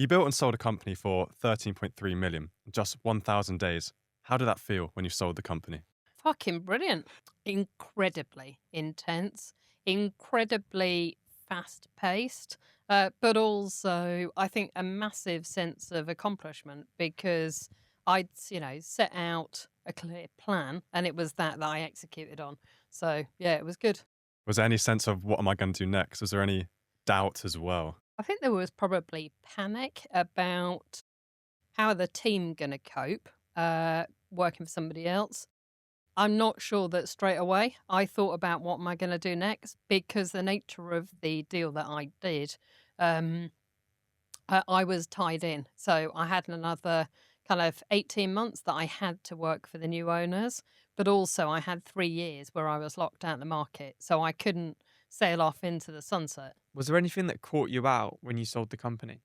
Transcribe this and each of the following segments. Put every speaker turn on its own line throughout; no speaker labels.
You built and sold a company for 13.3 million in just 1,000 days. How did that feel when you sold the company?
Fucking brilliant. Incredibly intense, incredibly fast paced, but also I think a massive sense of accomplishment because I'd set out a clear plan and it was that I executed on. So yeah, it was good.
Was there any sense of what am I going to do next? Was there any doubt as well?
I think there was probably panic about how are the team going to cope working for somebody else. I'm not sure that straight away I thought about what am I going to do next because the nature of the deal that I did, um, I was tied in. So I had another kind of 18 months that I had to work for the new owners, but also I had 3 years where I was locked out of the market. So I couldn't sail off into the sunset.
Was there anything that caught you out when you sold the company?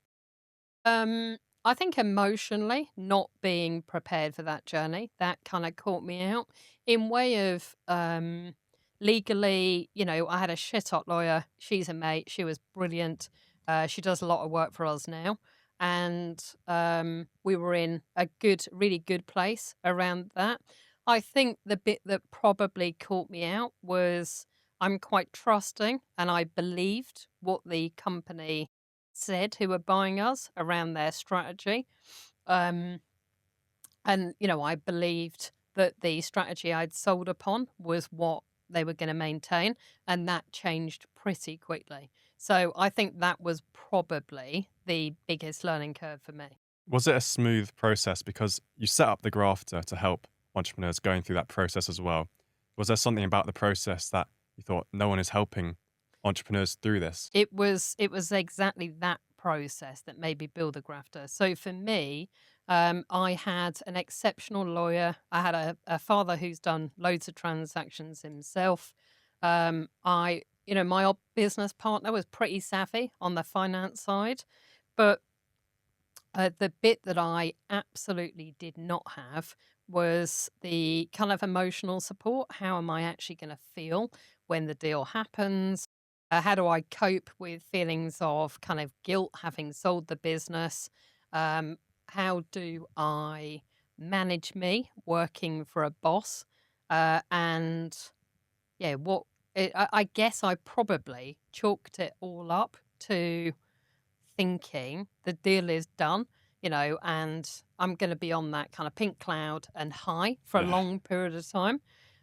I think emotionally, not being prepared for that journey, that kind of caught me out. In way of legally, I had a shit hot lawyer. She's a mate. She was brilliant. She does a lot of work for us now. And we were in a good, really good place around that. I think the bit that probably caught me out was I'm quite trusting and I believed what the company said who were buying us around their strategy. Um, and I believed that the strategy I'd sold upon was what they were going to maintain. And that changed pretty quickly. So I think that was probably the biggest learning curve for me.
Was it a smooth process because you set up the Grafter to help entrepreneurs going through that process as well? Was there something about the process that you thought no one is helping entrepreneurs through this?
It was exactly that process that made me build a grafter. So for me, I had an exceptional lawyer. I had a father who's done loads of transactions himself. My old business partner was pretty savvy on the finance side, but the bit that I absolutely did not have was the kind of emotional support. How am I actually going to feel when the deal happens? How do I cope with feelings of kind of guilt having sold the business? How do I manage me working for a boss? And yeah, I guess I probably chalked it all up to thinking the deal is done, and I'm going to be on that kind of pink cloud and high for a
Yeah.
long period of time.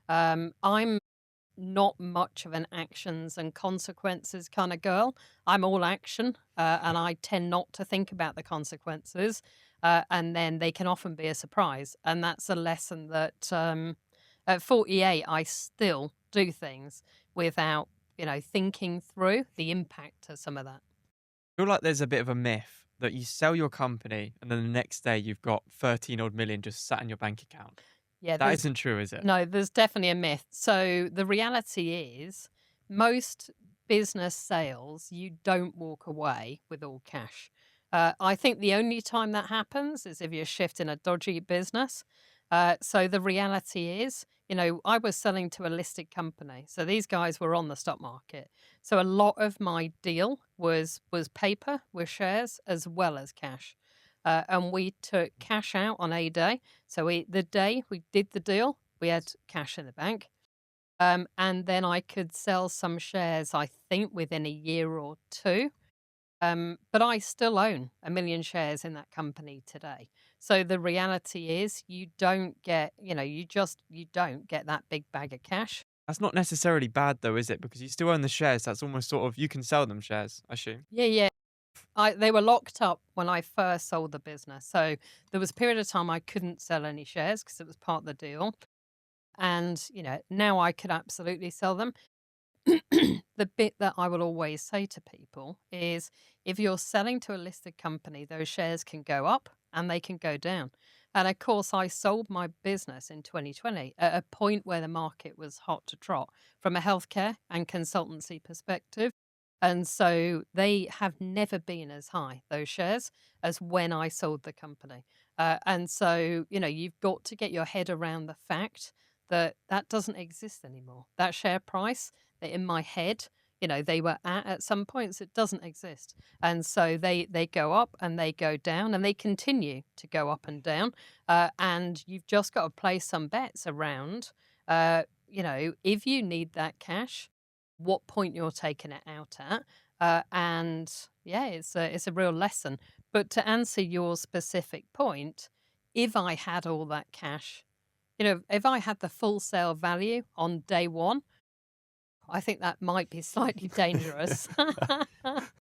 I'm not much of an actions and consequences kind of girl. I'm all action, and I tend not to think about the consequences. And then they can often be a surprise. And that's a lesson that at 48, I still do things without, thinking through the impact of some of that.
I feel like there's a bit of a myth that you sell your company and then the next day you've got 13 odd million just sat in your bank account.
Yeah,
That
there's
isn't true, is it?
No, there's definitely a myth. So the reality is, most business sales, you don't walk away with all cash. I think the only time that happens is if you're shifting a dodgy business. So the reality is, I was selling to a listed company. So these guys were on the stock market. So a lot of my deal was paper with shares as well as cash. And we took cash out on a day. So the day we did the deal, we had cash in the bank. And then I could sell some shares, I think, within a year or two. But I still own 1 million shares in that company today. So the reality is you don't get, you don't get that big bag of cash.
That's not necessarily bad though, is it? Because you still own the shares. That's almost sort of, you can sell them shares, I assume.
Yeah, yeah. They were locked up when I first sold the business. So there was a period of time I couldn't sell any shares because it was part of the deal. And, now I could absolutely sell them. The bit that I will always say to people is if you're selling to a listed company, those shares can go up and they can go down. And of course, I sold my business in 2020 at a point where the market was hot to trot from a healthcare and consultancy perspective. And so they have never been as high, those shares, as when I sold the company. And so, you've got to get your head around the fact that that doesn't exist anymore. That share price that in my head, they were at some points. It doesn't exist. And so they go up and they go down and they continue to go up and down. And you've just got to place some bets around, if you need that cash, what point you're taking it out at. And yeah, it's a real lesson. But to answer your specific point, if I had all that cash, if I had the full sale value on day one, I think that might be slightly dangerous.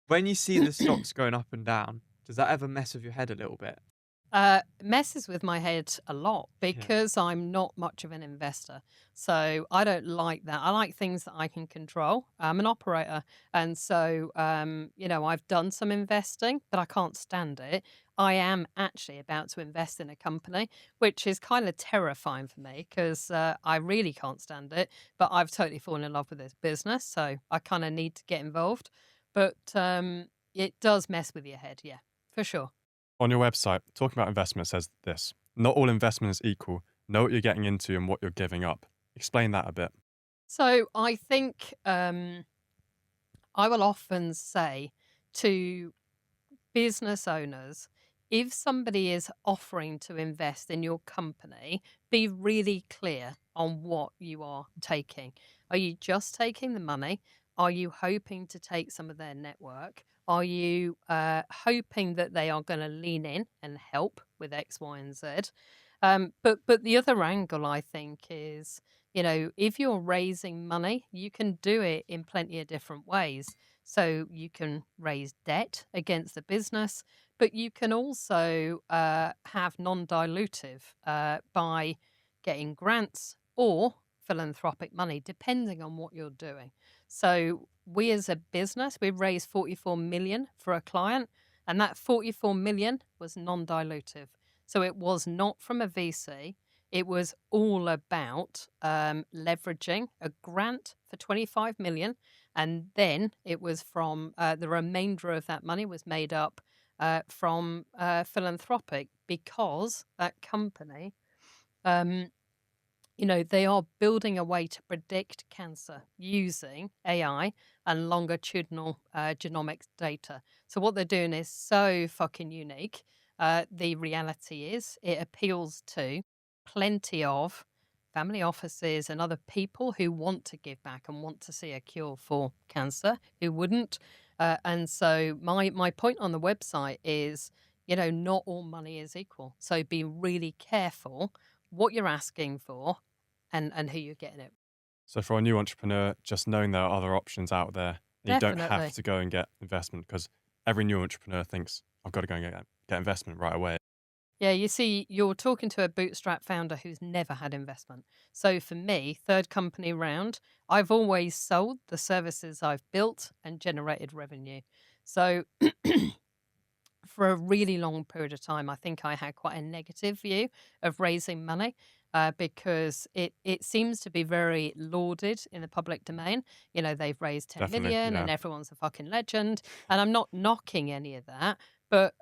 When you see the stocks going up and down, does that ever mess with your head a little bit?
Messes with my head a lot because I'm not much of an investor. So I don't like that. I like things that I can control. I'm an operator. And so, I've done some investing, but I can't stand it. I am actually about to invest in a company, which is kind of terrifying for me because I really can't stand it. But I've totally fallen in love with this business. So I kind of need to get involved. But it does mess with your head. Yeah, for sure.
On your website, talking about investment, says this: not all investment is equal. Know what you're getting into and what you're giving up. Explain that a bit.
So I think I will often say to business owners, if somebody is offering to invest in your company, be really clear on what you are taking. Are you just taking the money? Are you hoping to take some of their network? Are you hoping that they are going to lean in and help with X, Y, and Z? But the other angle, I think, is, if you're raising money, you can do it in plenty of different ways. So you can raise debt against the business, but you can also have non-dilutive by getting grants or philanthropic money, depending on what you're doing. So we as a business, we raised 44 million for a client, and that 44 million was non-dilutive. So it was not from a VC. It was all about leveraging a grant for 25 million. And then it was from the remainder of that money was made up from philanthropic, because that company, they are building a way to predict cancer using AI and longitudinal genomics data. So what they're doing is so fucking unique. The reality is it appeals to plenty of family offices and other people who want to give back and want to see a cure for cancer, who wouldn't. And so my point on the website is, not all money is equal. So be really careful what you're asking for and who you're getting it.
So for a new entrepreneur, just knowing there are other options out there, you don't
Definitely.
have to go and get investment, because every new entrepreneur thinks, I've got to go and get investment right away.
Yeah, you see, you're talking to a bootstrap founder who's never had investment. So for me, third company round, I've always sold the services I've built and generated revenue. So for a really long period of time, I think I had quite a negative view of raising money because it seems to be very lauded in the public domain. They've raised 10
Definitely,
million
yeah.
and everyone's a fucking legend. And I'm not knocking any of that. But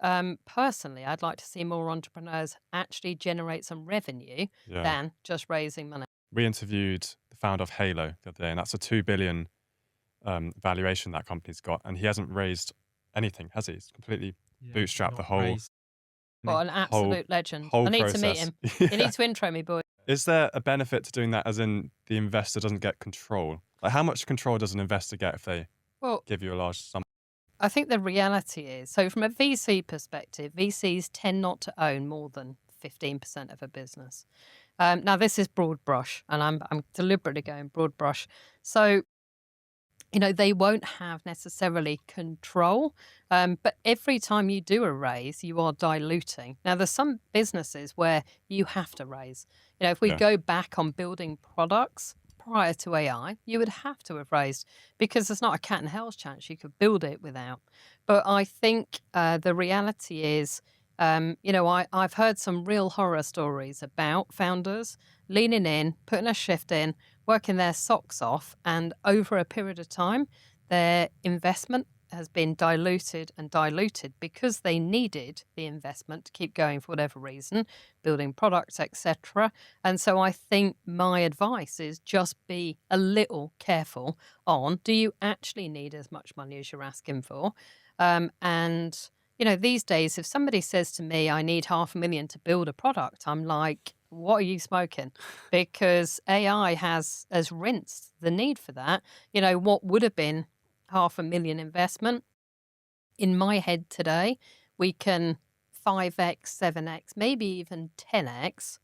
personally, I'd like to see more entrepreneurs actually generate some revenue
Yeah.
than just raising money.
We interviewed the founder of Halo the other day, and that's a 2 billion valuation that company's got, and he hasn't raised anything, has he? He's completely bootstrapped the whole
What an absolute legend.
whole
I need to
process.
meet him.
Yeah.
You need to intro me, boy.
Is there a benefit to doing that, as in the investor doesn't get control? Like, how much control does an investor get if they
Well,
give you a large sum?
I think the reality is, so from a VC perspective, VCs tend not to own more than 15% of a business. Now, this is broad brush, and I'm deliberately going broad brush. So, they won't have necessarily control, but every time you do a raise, you are diluting. Now, there's some businesses where you have to raise. If we
Yeah.
go back on building products prior to AI, you would have to have raised, because there's not a cat and hell's chance you could build it without. But I think the reality is, I've heard some real horror stories about founders leaning in, putting a shift in, working their socks off, and over a period of time, their investment has been diluted and diluted because they needed the investment to keep going for whatever reason, building products, etc. And so I think my advice is just be a little careful on, do you actually need as much money as you're asking for? And these days, if somebody says to me, I need 500,000 to build a product, I'm like, what are you smoking? Because AI has rinsed the need for that. What would have been 500,000 investment, in my head today, we can 5x, 7x, maybe even 10x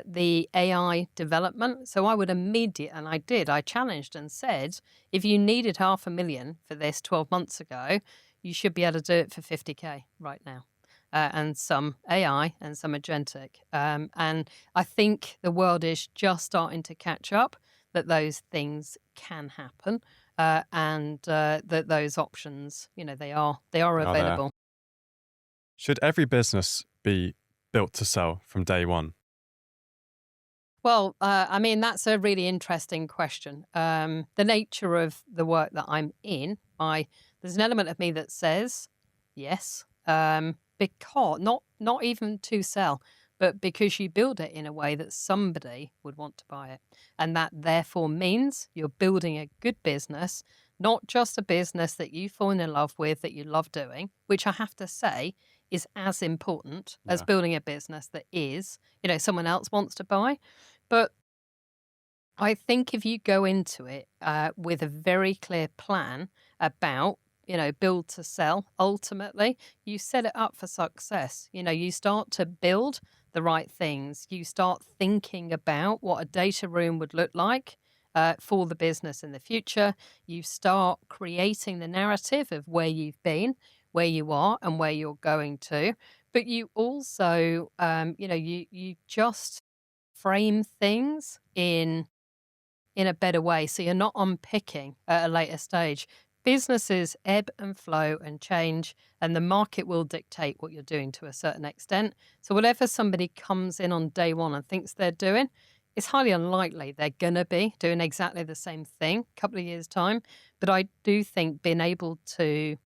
the AI development. So I would and I challenged and said, if you needed 500,000 for this 12 months ago, you should be able to do it for 50K right now. And some AI and some agentic. And I think the world is just starting to catch up that those things can happen, and that those options, they are
They are there.
available.
Should every business be built to sell from day one?
Well, I mean, that's a really interesting question. The nature of the work that I'm in, there's an element of me that says yes, because not even to sell, but because you build it in a way that somebody would want to buy it, and that therefore means you're building a good business, not just a business that you fall in love with, that you love doing, which I have to say is as important as
Yeah.
building a business that is, someone else wants to buy. But I think if you go into it with a very clear plan about, build to sell, ultimately, you set it up for success. You start to build the right things. You start thinking about what a data room would look like for the business in the future. You start creating the narrative of where you've been, where you are, and where you're going to. But you also, you just frame things in a better way, so you're not unpicking at a later stage. Businesses ebb and flow and change, and the market will dictate what you're doing to a certain extent. So whatever somebody comes in on day one and thinks they're doing, it's highly unlikely they're going to be doing exactly the same thing a couple of years' time. But I do think being able to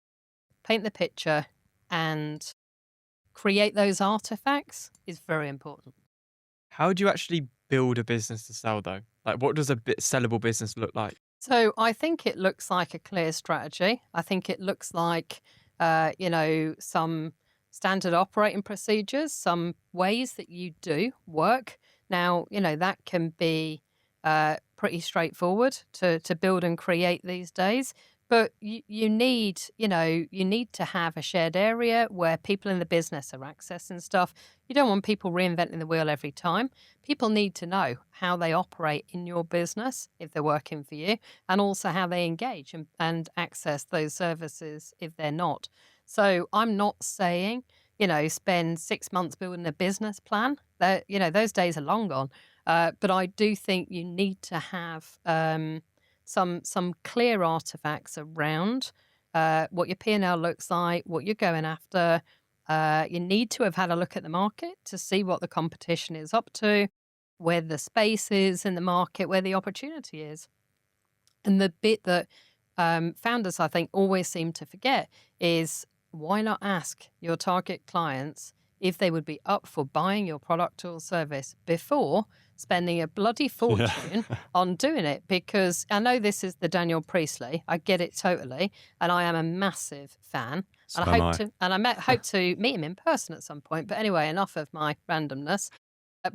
paint the picture and create those artifacts is very important.
How do you actually build a business to sell, though? Like, what does a sellable business look like?
So I think it looks like a clear strategy. I think it looks like, some standard operating procedures, some ways that you do work. Now, that can be pretty straightforward to build and create these days. But you need to have a shared area where people in the business are accessing stuff. You don't want people reinventing the wheel every time. People need to know how they operate in your business if they're working for you, and also how they engage and access those services if they're not. So I'm not saying, spend 6 months building a business plan. Those days are long gone. But I do think you need to have some clear artifacts around what your P&L looks like, what you're going after. You need to have had a look at the market to see what the competition is up to, where the space is in the market, where the opportunity is. And the bit that founders, I think, always seem to forget is, why not ask your target clients if they would be up for buying your product or service before spending a bloody fortune on doing it? Because I know this is the Daniel Priestley. I get it totally. And I am a massive fan.
So
And
am
I hope to meet him in person at some point. But anyway, enough of my randomness.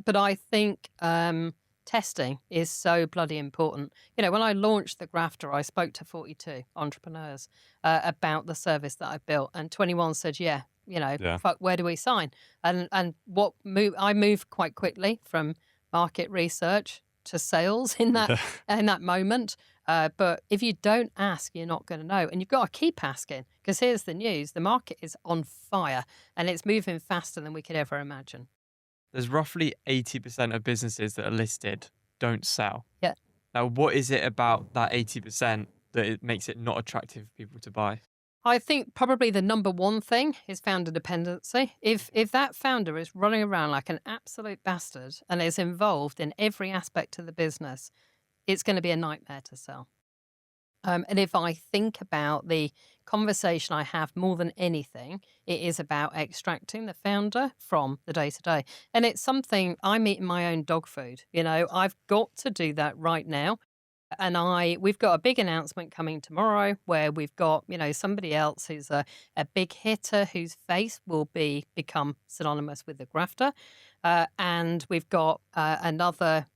But I think testing is so bloody important. When I launched the Grafter, I spoke to 42 entrepreneurs about the service that I built. And 21 said, yeah. Fuck, where do we sign? And I moved quite quickly from market research to sales in that moment. But if you don't ask, you're not going to know. And you've got to keep asking, because here's the news. The market is on fire and it's moving faster than we could ever imagine.
There's roughly 80% of businesses that are listed don't sell.
Yeah.
Now, what is it about that 80% that it makes it not attractive for people to buy?
I think probably the number one thing is founder dependency. If that founder is running around like an absolute bastard and is involved in every aspect of the business, it's going to be a nightmare to sell. And if I think about the conversation I have more than anything, it is about extracting the founder from the day-to-day. And it's something I'm eating my own dog food. I've got to do that right now. And we've got a big announcement coming tomorrow where we've got, somebody else who's a big hitter whose face will become synonymous with the grafter. And we've got another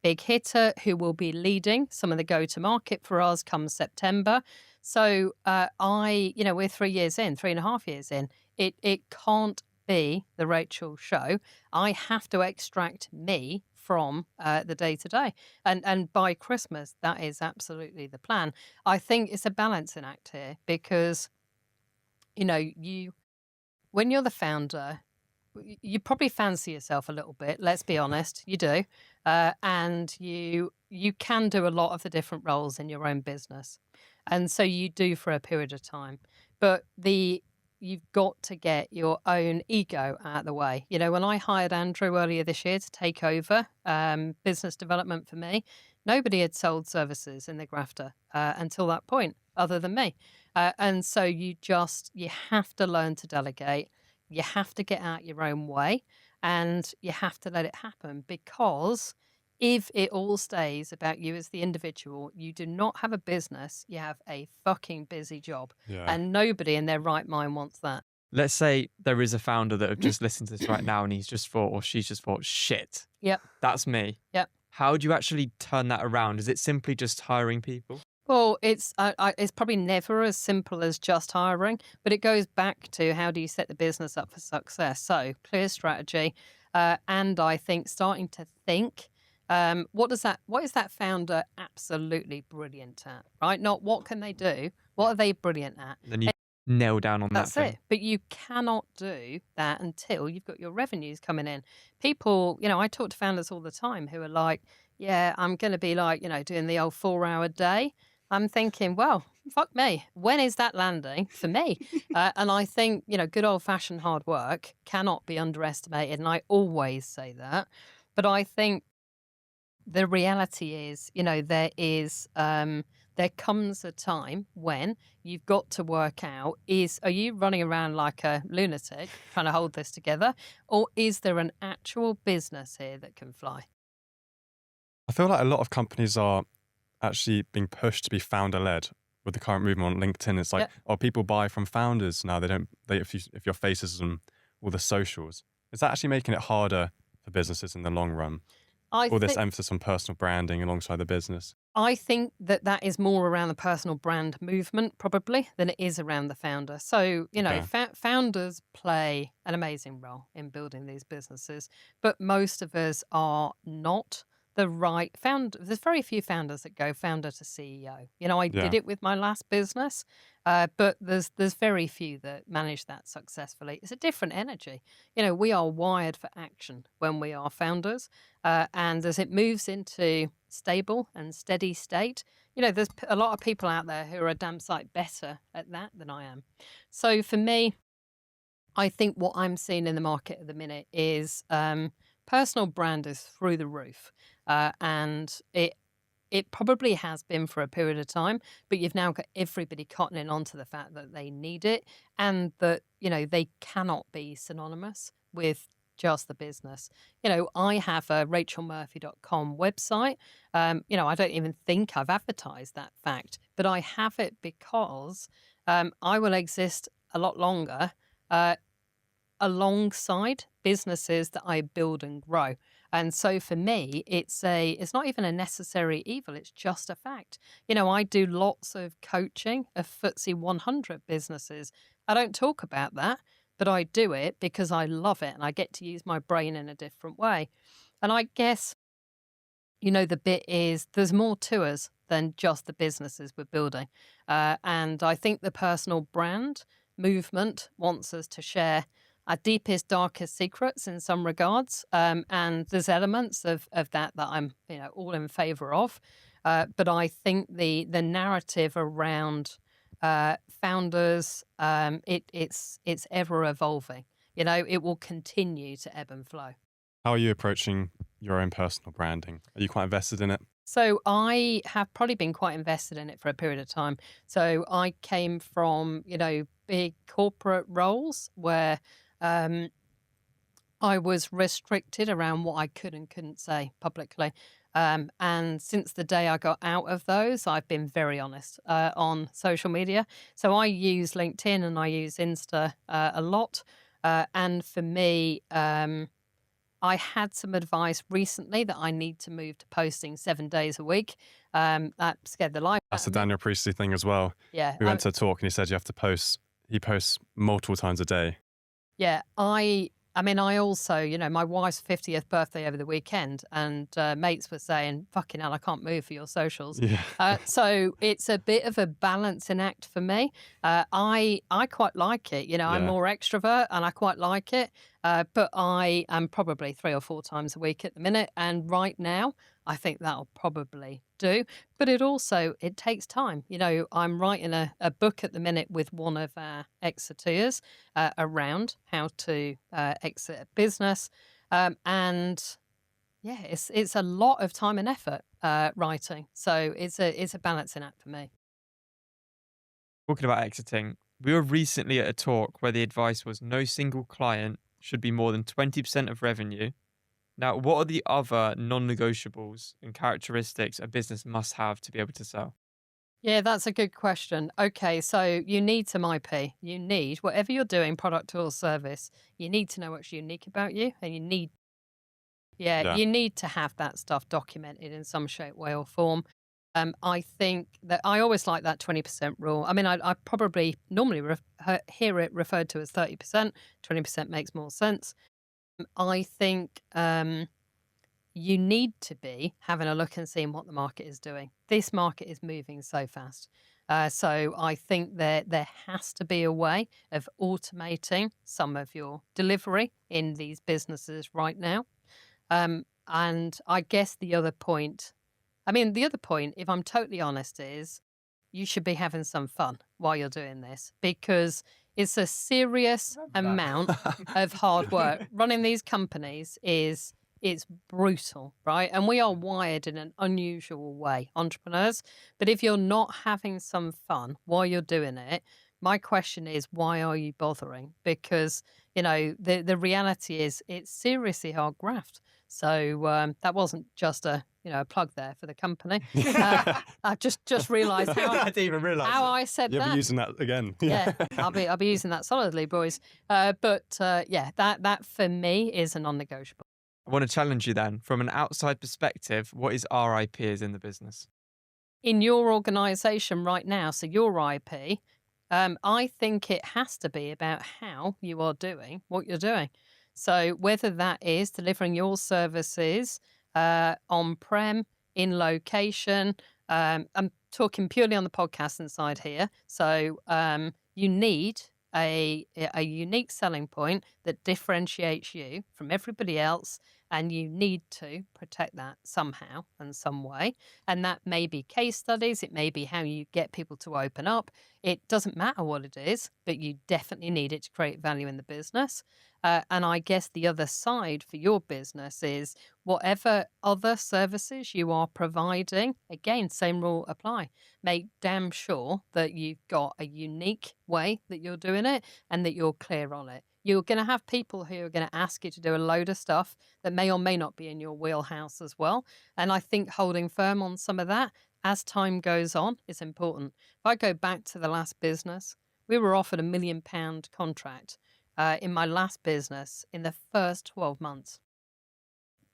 big hitter who will be leading some of the go-to-market for us come September. So we're 3 years in, 3.5 years in. It can't be the Rachel show. I have to extract me from the day-to-day. And by Christmas, that is absolutely the plan. I think it's a balancing act here because, when you're the founder, you probably fancy yourself a little bit. Let's be honest, you do, and you can do a lot of the different roles in your own business, and so you do for a period of time. But you've got to get your own ego out of the way. When I hired Andrew earlier this year to take over business development for me, nobody had sold services in the Grafter until that point, other than me, and so you have to learn to delegate. You have to get out your own way and you have to let it happen, because if it all stays about you as the individual, you do not have a business, you have a fucking busy job.
Yeah.
And nobody in their right mind wants that.
Let's say there is a founder that have just listened to this right now and he's just thought, or she's just thought, shit,
Yep.
that's me.
Yep.
How do you actually turn that around? Is it simply just hiring people?
Well, it's probably never as simple as just hiring, but it goes back to how do you set the business up for success? So clear strategy, and I think starting to think, what is that founder absolutely brilliant at, right? Not what can they do, what are they brilliant at?
Then you nail down on that
That's
thing.
it. But you cannot do that until you've got your revenues coming in. People, I talk to founders all the time who are like, yeah, I'm going to be like, doing the old 4-hour day. I'm thinking, well, fuck me. When is that landing for me? And I think, good old fashioned hard work cannot be underestimated. And I always say that. But I think the reality is, there comes a time when you've got to work out, are you running around like a lunatic trying to hold this together? Or is there an actual business here that can fly?
I feel like a lot of companies are actually being pushed to be founder-led with the current movement on LinkedIn. It's like, people buy from founders now. If your face is on all the socials, is that actually making it harder for businesses in the long run? All this emphasis on personal branding alongside the business.
I think that is more around the personal brand movement probably than it is around the founder. So, founders play an amazing role in building these businesses, but most of us are not the right founder. There's very few founders that go founder to CEO. I did it with my last business, but there's very few that manage that successfully. It's a different energy. We are wired for action when we are founders, and as it moves into stable and steady state, there's a lot of people out there who are a damn sight better at that than I am. So for me, I think what I'm seeing in the market at the minute is personal brand is through the roof. And it probably has been for a period of time, but you've now got everybody cottoning on to the fact that they need it and that, they cannot be synonymous with just the business. I have a rachelmurphy.com website. I don't even think I've advertised that fact, but I have it because I will exist a lot longer alongside businesses that I build and grow. And so for me, it's not even a necessary evil. It's just a fact. I do lots of coaching of FTSE 100 businesses. I don't talk about that, but I do it because I love it and I get to use my brain in a different way. And I guess, the bit is there's more to us than just the businesses we're building. And I think the personal brand movement wants us to share our deepest, darkest secrets in some regards. And there's elements of that I'm, all in favor of. But I think the narrative around founders, it's ever evolving. It will continue to ebb and flow.
How are you approaching your own personal branding? Are you quite invested in it?
So I have probably been quite invested in it for a period of time. So I came from, big corporate roles where um, I was restricted around what I could and couldn't say publicly. And since the day I got out of those, I've been very honest on social media. So I use LinkedIn and I use Insta a lot. And for me, I had some advice recently that I need to move to posting 7 days a week. That scared the life
That's
out
the
of me.
Daniel Priestley thing as well.
Yeah,
We went to a talk and he said you have to post. He posts multiple times a day.
yeah. I mean, I also, my wife's 50th birthday over the weekend, and mates were saying, "Fucking hell, I can't move for your socials."
Yeah.
So it's a bit of a balancing act for me. I quite like it. I'm
Yeah.
more extrovert, and I quite like it. But I am probably 3 or 4 times a week at the minute, and right now, I think that'll probably do. But it takes time. I'm writing a book at the minute with one of our exiters around how to exit a business, and yeah, it's a lot of time and effort writing. So it's a balancing act for me.
Talking about exiting, we were recently at a talk where the advice was no single client should be more than 20% of revenue. Now, what are the other non-negotiables and characteristics a business must have to be able to sell?
Yeah, that's a good question. Okay, so you need some IP. You need, whatever you're doing, product or service, you need to know what's unique about you, and
Yeah.
you need to have that stuff documented in some shape, way, or form. I think that I always like that 20% rule. I mean, I probably normally hear it referred to as 30%. 20% makes more sense. I think you need to be having a look and seeing what the market is doing. This market is moving so fast. So I think that there has to be a way of automating some of your delivery in these businesses right now. And I guess the other point, if I'm totally honest, is you should be having some fun while you're doing this, because it's a serious amount of hard work. Running these companies it's brutal, right? And we are wired in an unusual way, entrepreneurs. But if you're not having some fun while you're doing it, my question is, why are you bothering? Because, the reality is it's seriously hard graft. So that wasn't just a plug there for the company. I just realised
I didn't even realise.
how I said
You'll
that.
be using that again.
Yeah, I'll be using that solidly, boys. Yeah, that for me is a non-negotiable.
I want to challenge you then. From an outside perspective, what is RIP as in the business?
In your organisation right now, so your IP, I think it has to be about how you are doing what you're doing. So whether that is delivering your services on-prem, in location, I'm talking purely on the podcasting side here. So you need a unique selling point that differentiates you from everybody else, and you need to protect that somehow and some way. And that may be case studies, it may be how you get people to open up. It doesn't matter what it is, but you definitely need it to create value in the business. And I guess the other side for your business is whatever other services you are providing, again, same rule apply. Make damn sure that you've got a unique way that you're doing it and that you're clear on it. You're going to have people who are going to ask you to do a load of stuff that may or may not be in your wheelhouse as well. And I think holding firm on some of that as time goes on is important. If I go back to the last business, we were offered £1 million contract in my last business in the first 12 months.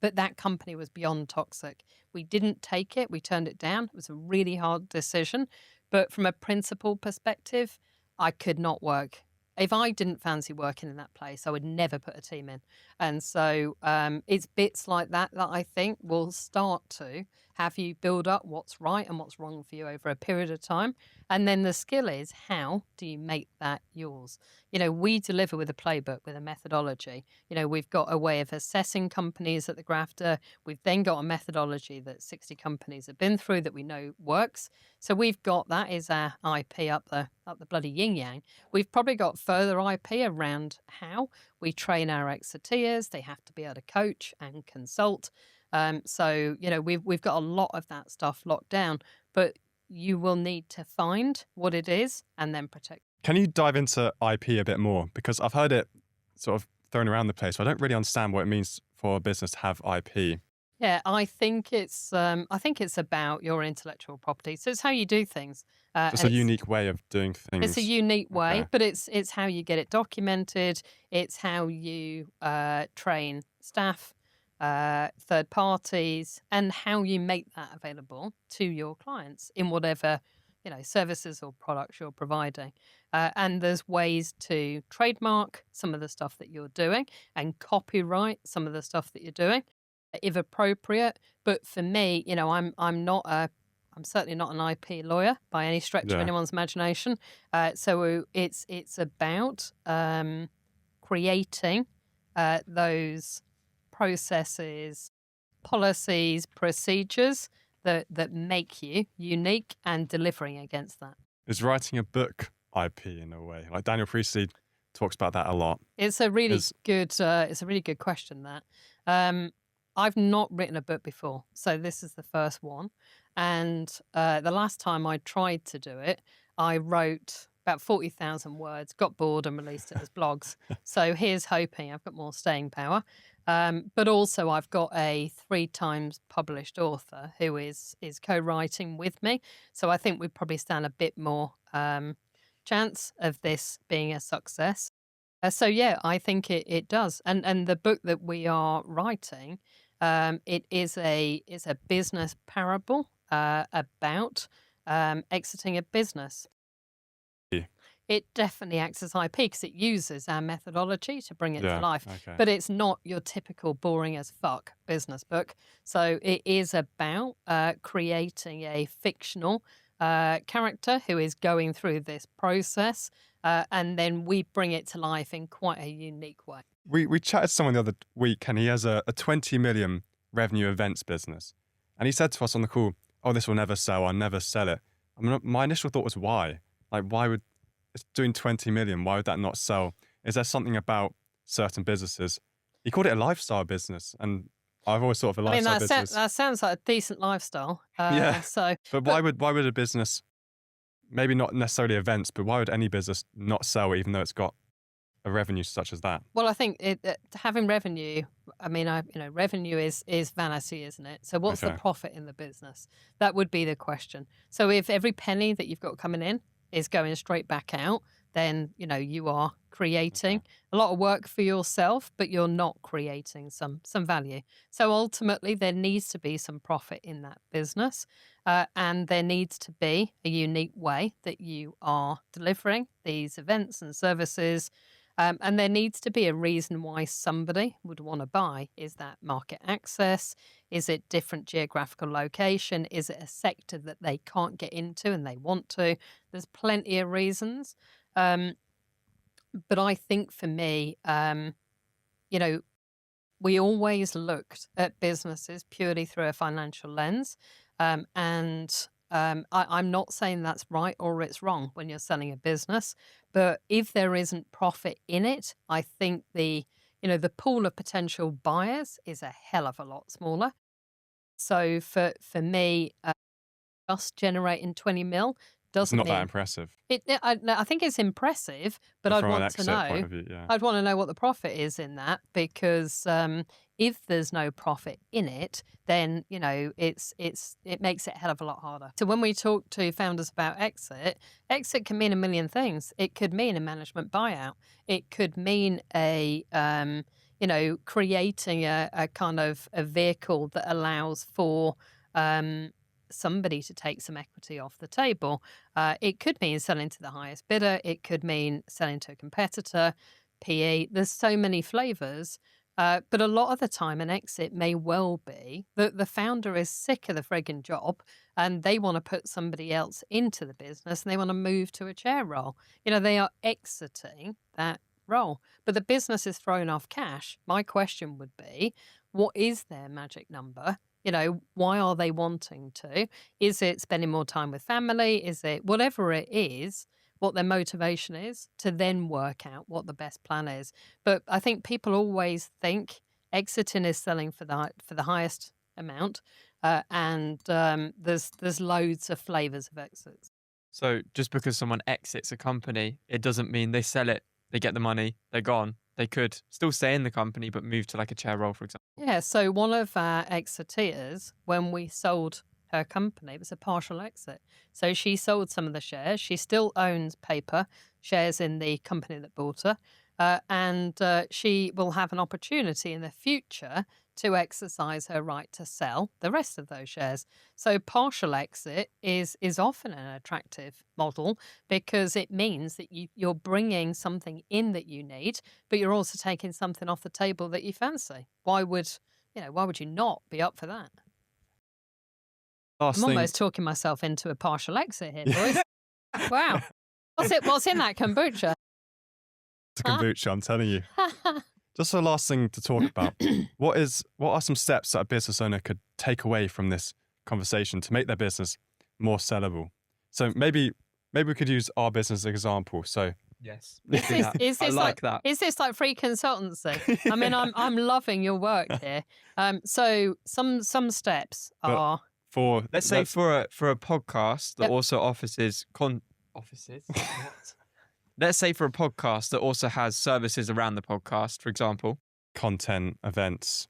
But that company was beyond toxic. We didn't take it. We turned it down. It was a really hard decision. But from a principal perspective, I could not work. If I didn't fancy working in that place, I would never put a team in. And so it's bits like that I think will start to have you build up what's right and what's wrong for you over a period of time. And then the skill is, how do you make that yours? We deliver with a playbook, with a methodology. We've got a way of assessing companies at the Grafter. We've then got a methodology that 60 companies have been through that we know works. So we've got, that is our IP up the bloody yin yang. We've probably got further IP around how we train our exiteers. They have to be able to coach and consult. So, we've got a lot of that stuff locked down, but you will need to find what it is and then protect.
Can you dive into IP a bit more? Because I've heard it sort of thrown around the place, but I don't really understand what it means for a business to have IP.
Yeah, I think it's about your intellectual property. So it's how you do things.
Just
And
a unique way of doing things.
it's a unique way,
Okay.
but it's how you get it documented. It's how you train staff, third parties, and how you make that available to your clients in whatever services or products you're providing. And there's ways to trademark some of the stuff that you're doing and copyright some of the stuff that you're doing, if appropriate. But for me, I'm certainly not an IP lawyer by any stretch of
Yeah.
anyone's imagination. So it's about creating those processes, policies, procedures that make you unique and delivering against that.
Is writing a book IP in a way? Like Daniel Priestley talks about that a lot.
It's a really good question. That I've not written a book before, so this is the first one. And the last time I tried to do it, I wrote about 40,000 words, got bored and released it as blogs. So here's hoping I've got more staying power. But also I've got a 3 times published author who is co-writing with me. So I think we probably stand a bit more chance of this being a success. So yeah, I think it does. And the book that we are writing, it's a business parable about exiting a business. It definitely acts as IP because it uses our methodology to bring it to life.
Okay.
But it's not your typical boring as fuck business book. So it is about creating a fictional character who is going through this process, and then we bring it to life in quite a unique way.
We chatted to someone the other week, and he has a 20 million revenue events business. And he said to us on the call, "Oh, this will never sell. I'll never sell it." I mean, my initial thought was why? Like, why would it's doing 20 million? Why would that not sell? Is there something about certain businesses? He called it a lifestyle business, and I've always thought of a lifestyle business.
That sounds like a decent lifestyle.
Yeah.
So,
but why would a business, maybe not necessarily events, but why would any business not sell even though it's got a revenue such as that?
Well, I think having revenue. I mean, revenue is vanity, isn't it? So, what's the profit in the business? That would be the question. So, if every penny that you've got coming in is going straight back out, then you are creating a lot of work for yourself, but you're not creating some value. So ultimately, there needs to be some profit in that business, and there needs to be a unique way that you are delivering these events and services. And there needs to be a reason why somebody would want to buy. Is that market access? Is it different geographical location? Is it a sector that they can't get into and they want to? There's plenty of reasons. But I think for me, we always looked at businesses purely through a financial lens. I'm not saying that's right or it's wrong when you're selling a business, but if there isn't profit in it, I think the pool of potential buyers is a hell of a lot smaller. So for me, just generating 20 mil doesn't
Not
mean
that impressive.
I think it's impressive, but I'd
from an
want to
exit
know.
point of view, yeah.
I'd want to know what the profit is in that, because if there's no profit in it, then it makes it a hell of a lot harder. So when we talk to founders about exit can mean a million things. It could mean a management buyout. It could mean creating a kind of a vehicle that allows for somebody to take some equity off the table. It could mean selling to the highest bidder. It could mean selling to a competitor, PE. There's so many flavours. But a lot of the time, an exit may well be that the founder is sick of the frigging job and they want to put somebody else into the business and they want to move to a chair role. They are exiting that role. But the business is throwing off cash. My question would be, what is their magic number? Why are they wanting to? Is it spending more time with family? Is it whatever it is, what their motivation is, to then work out what the best plan is? But I think people always think exiting is selling for the highest amount. And there's loads of flavours of exits.
So just because someone exits a company, it doesn't mean they sell it, they get the money, they're gone. They could still stay in the company, but move to like a chair role, for example.
Yeah, so one of our exiteers, when we sold her company, it was a partial exit. So she sold some of the shares. She still owns paper shares in the company that bought her. And she will have an opportunity in the future to exercise her right to sell the rest of those shares. So partial exit is often an attractive model because it means that you're bringing something in that you need, but you're also taking something off the table that you fancy. Why would you not be up for that?
Last
I'm
thing,
almost talking myself into a partial exit here, boys. Wow. What's in that kombucha?
it's a kombucha, I'm telling you. Just the last thing to talk about. What are some steps that a business owner could take away from this conversation to make their business more sellable? So maybe we could use our business as an example. So
Yes.
I
like that.
Is this like free consultancy? I mean, I'm loving your work here. So some steps are
Let's say for a podcast that also offices. What? Let's say for a podcast that also has services around the podcast, for example.
Content, events,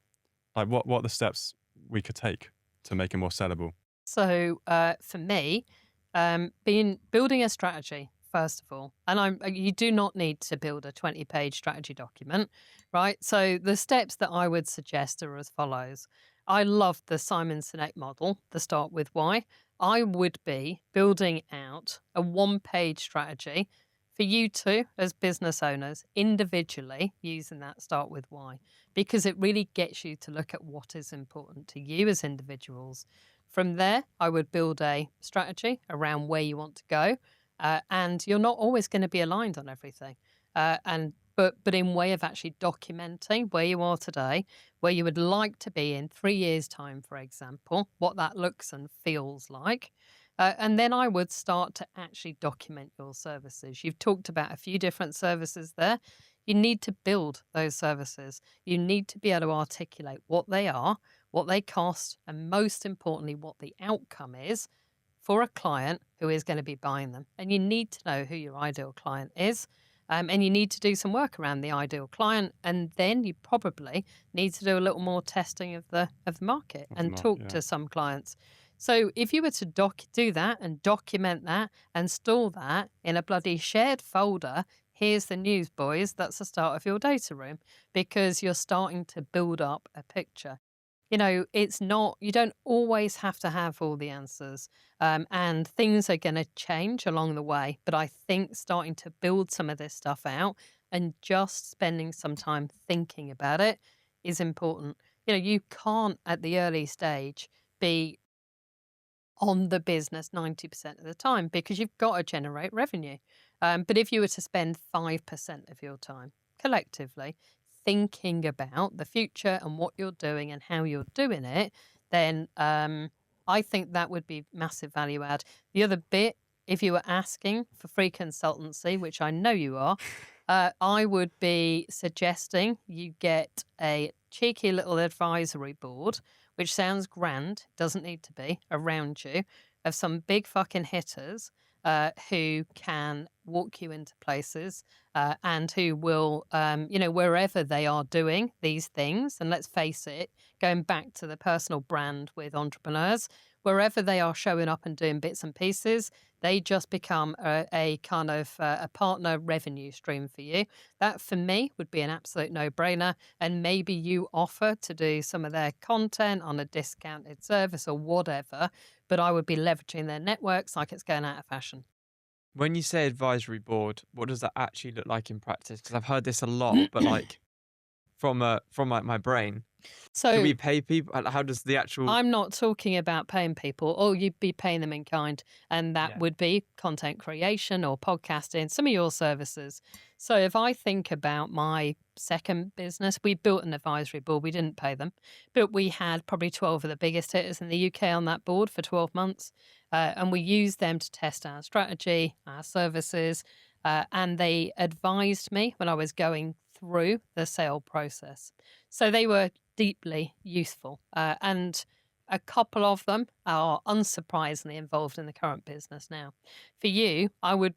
like what are the steps we could take to make it more sellable?
So for me, building a strategy first of all, and you do not need to build a 20-page strategy document, right? So the steps that I would suggest are as follows. I love the Simon Sinek model, the start with why. I would be building out a 1-page strategy for you two as business owners individually using that start with why, because it really gets you to look at what is important to you as individuals. From there, I would build a strategy around where you want to go, and you're not always going to be aligned on everything. But in way of actually documenting where you are today, where you would like to be in 3 years' time, for example, what that looks and feels like. And then I would start to actually document your services. You've talked about a few different services there. You need to build those services. You need to be able to articulate what they are, what they cost, and most importantly, what the outcome is for a client who is going to be buying them. And you need to know who your ideal client is. And you need to do some work around the ideal client. And then you probably need to do a little more testing of the market and talk to some clients. So if you were to do that and document that and store that in a bloody shared folder, here's the news, boys. That's the start of your data room because you're starting to build up a picture. It's not, you don't always have to have all the answers, and things are going to change along the way. But I think starting to build some of this stuff out and just spending some time thinking about it is important. You can't at the early stage be on the business 90% of the time because you've got to generate revenue. But if you were to spend 5% of your time collectively thinking about the future and what you're doing and how you're doing it, then I think that would be massive value add. The other bit, if you were asking for free consultancy, which I know you are, I would be suggesting you get a cheeky little advisory board, which sounds grand, doesn't need to be, around you, of some big fucking hitters who can walk you into places and who will, wherever they are doing these things, and let's face it, going back to the personal brand with entrepreneurs, wherever they are showing up and doing bits and pieces, they just become a kind of a partner revenue stream for you. That, for me, would be an absolute no-brainer. And maybe you offer to do some of their content on a discounted service or whatever, but I would be leveraging their networks like it's going out of fashion.
When you say advisory board, what does that actually look like in practice? Because I've heard this a lot, but like from my brain.
So
do we pay people? How does the actual...
I'm not talking about paying people, or you'd be paying them in kind, and that would be content creation or podcasting, some of your services. So if I think about my second business, we built an advisory board. We didn't pay them, but we had probably 12 of the biggest hitters in the UK on that board for 12 months. And we used them to test our strategy, our services, and they advised me when I was going through the sale process. So they were deeply useful. And a couple of them are unsurprisingly involved in the current business now. For you, I would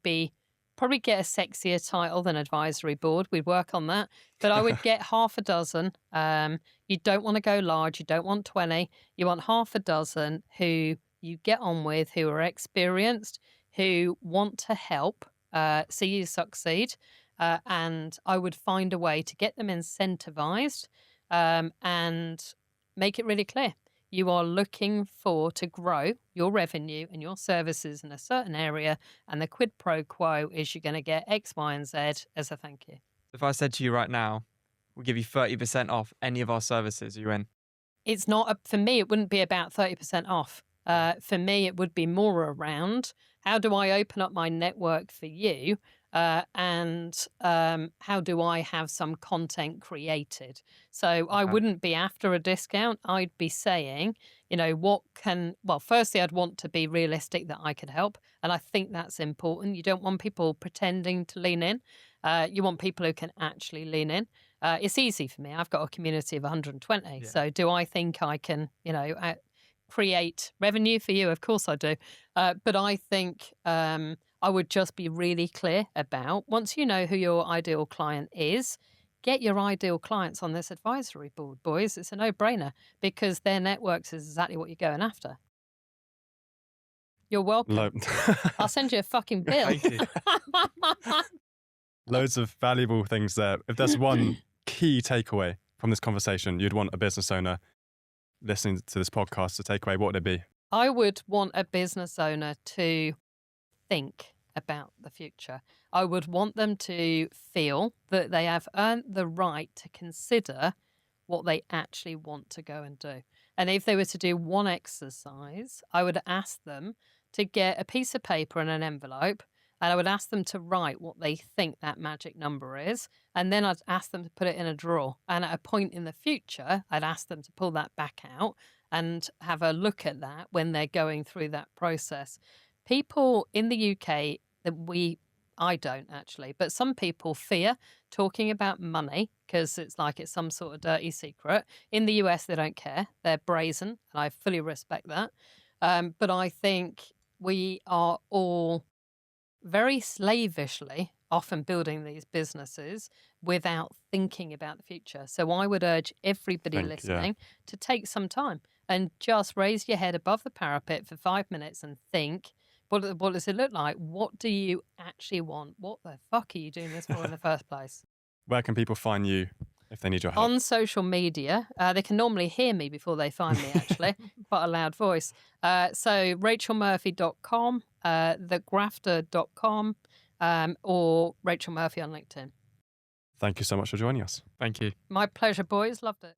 probably get a sexier title than advisory board. We'd work on that. But I would get half a dozen. You don't want to go large. You don't want 20. You want half a dozen who you get on with, who are experienced, who want to help see you succeed. And I would find a way to get them incentivized and make it really clear. You are looking to grow your revenue and your services in a certain area, and the quid pro quo is you're going to get X, Y, and Z as a thank you.
If I said to you right now, we'll give you 30% off any of our services, are you in?
It's not, for me, it wouldn't be about 30% off. For me, it would be more around how do I open up my network for you and how do I have some content created? So I wouldn't be after a discount. I'd be saying, firstly, I'd want to be realistic that I could help. And I think that's important. You don't want people pretending to lean in. You want people who can actually lean in. It's easy for me. I've got a community of 120. Yeah. So do I think I can, create revenue for you? Of course I do. But I think I would just be really clear about, once you know who your ideal client is, get your ideal clients on this advisory board, boys. It's a no-brainer because their networks is exactly what you're going after. You're welcome. I'll send you a fucking bill.
Thank you.
Loads of valuable things there. If there's one key takeaway from this conversation you'd want a business owner listening to this podcast to take away, what would it be?
I would want a business owner to think about the future. I would want them to feel that they have earned the right to consider what they actually want to go and do. And if they were to do one exercise, I would ask them to get a piece of paper and an envelope, and I would ask them to write what they think that magic number is. And then I'd ask them to put it in a drawer. And at a point in the future, I'd ask them to pull that back out and have a look at that when they're going through that process. People in the UK, I don't actually, but some people fear talking about money because it's like it's some sort of dirty secret. In the US, they don't care. They're brazen, and I fully respect that. But I think we are all very slavishly often building these businesses without thinking about the future. So I would urge everybody listening to take some time and just raise your head above the parapet for 5 minutes and think, what does it look like? What do you actually want? What the fuck are you doing this for in the first place?
Where can people find you if they need your help?
On social media. They can normally hear me before they find me, actually. Quite a loud voice. So rachelmurphy.com, thegrafter.com, or Rachel Murphy on LinkedIn.
Thank you so much for joining us.
Thank you.
My pleasure, boys. Loved it.